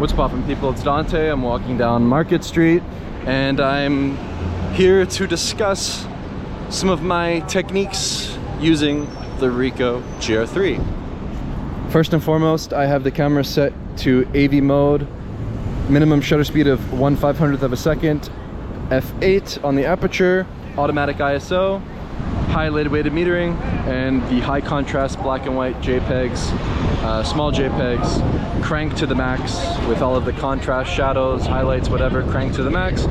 What's poppin', people? It's Dante. I'm walking down Market Street and I'm here to discuss some of my techniques using the Ricoh GR3. First and foremost, I have the camera set to AV mode, minimum shutter speed of 1/500th of a second, f8 on the aperture, automatic ISO, high weighted metering, and the high contrast black and white JPEGs, small JPEGs, cranked to the max with all of the contrast, shadows, highlights, whatever, cranked to the max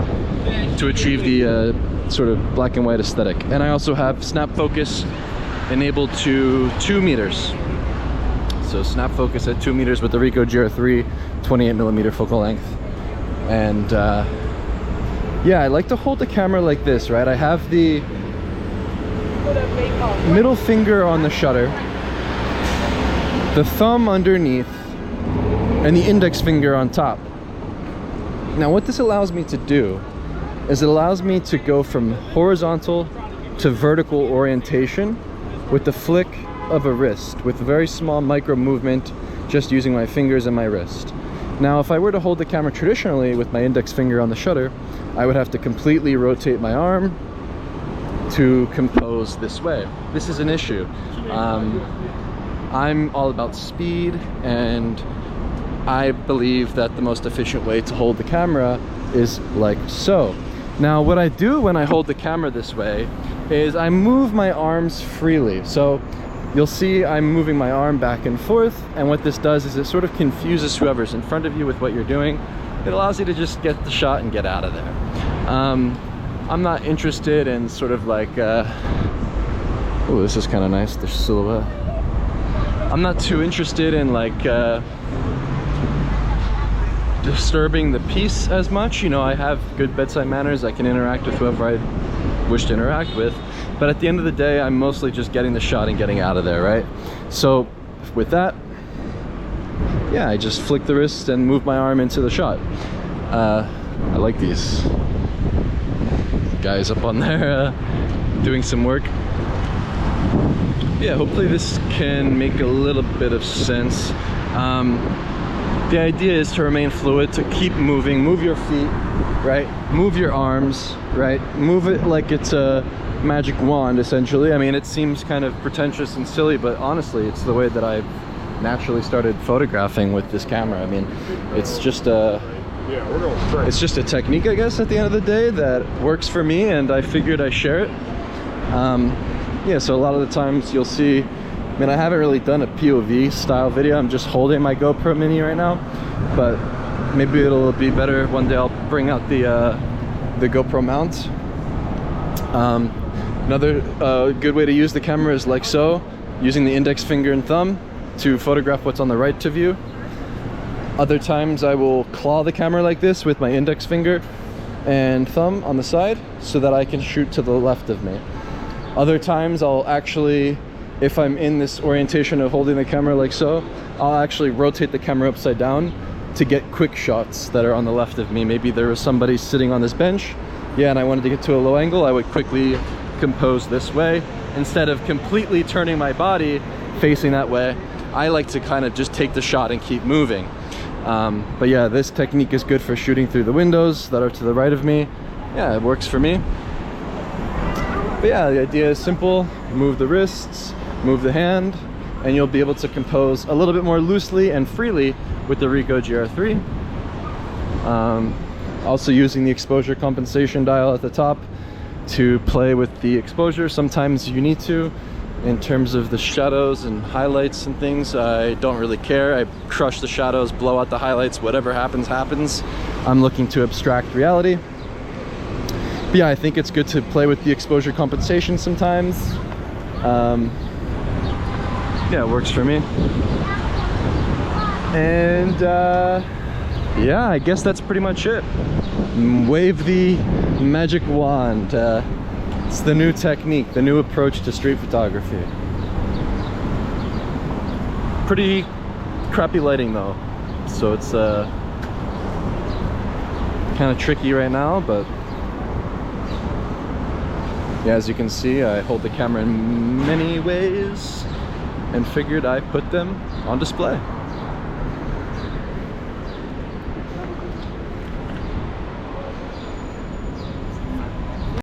to achieve the sort of black and white aesthetic. And I also have snap focus enabled to 2 meters. So snap focus at 2 meters with the Ricoh GR3 28mm focal length. And yeah, I like to hold the camera like this, right? I have the middle finger on the shutter, the thumb underneath, and the index finger on top. Now what this allows me to do is it allows me to go from horizontal to vertical orientation with the flick of a wrist, with a very small micro movement, just using my fingers and my wrist. Now if I were to hold the camera traditionally with my index finger on the shutter, I would have to completely rotate my arm to compose this way. This is an issue. I'm all about speed, and I believe that the most efficient way to hold the camera is like so. Now what I do when I hold the camera this way is I move my arms freely. So you'll see I'm moving my arm back and forth, and what this does is it sort of confuses whoever's in front of you with what you're doing. It allows you to just get the shot and get out of there. I'm not interested in sort of like, oh, this is kind of nice, the silhouette. I'm not too interested in like disturbing the piece as much. You know, I have good bedside manners. I can interact with whoever I wish to interact with. But at the end of the day, I'm mostly just getting the shot and getting out of there, right? So with that, yeah, I just flick the wrist and move my arm into the shot. I like these guys up on there doing some work. Yeah, hopefully this can make a little bit of sense. The idea is to remain fluid, to keep moving, move your feet, right? Move your arms, right? Move it like it's a magic wand, essentially. I mean, it seems kind of pretentious and silly, but honestly, it's the way that I've naturally started photographing with this camera. I mean, it's just a technique, I guess, at the end of the day that works for me, and I figured I share it. Yeah, so a lot of the times you'll see, I mean, I haven't really done a POV style video. I'm just holding my GoPro Mini right now, but maybe it'll be better one day. I'll bring out the GoPro mount. Another good way to use the camera is like so, using the index finger and thumb to photograph what's on the right to view. Other times I will claw the camera like this with my index finger and thumb on the side so that I can shoot to the left of me. Other times I'll actually, if I'm in this orientation of holding the camera like so, I'll actually rotate the camera upside down to get quick shots that are on the left of me. Maybe there was somebody sitting on this bench, yeah, and I wanted to get to a low angle, I would quickly compose this way. Instead of completely turning my body facing that way, I like to kind of just take the shot and keep moving. But yeah, this technique is good for shooting through the windows that are to the right of me. Yeah, it works for me. But yeah, the idea is simple. Move the wrists, move the hand, and you'll be able to compose a little bit more loosely and freely with the Ricoh GR3. Also using the exposure compensation dial at the top to play with the exposure. Sometimes you need to. In terms of the shadows and highlights and things, I don't really care. I crush the shadows, blow out the highlights, whatever happens, happens. I'm looking to abstract reality. But yeah, I think it's good to play with the exposure compensation sometimes. Yeah, it works for me. And yeah, I guess that's pretty much it. Wave the magic wand. It's the new technique, the new approach to street photography. Pretty crappy lighting though, so it's kind of tricky right now, but yeah, as you can see, I hold the camera in many ways and figured I put them on display.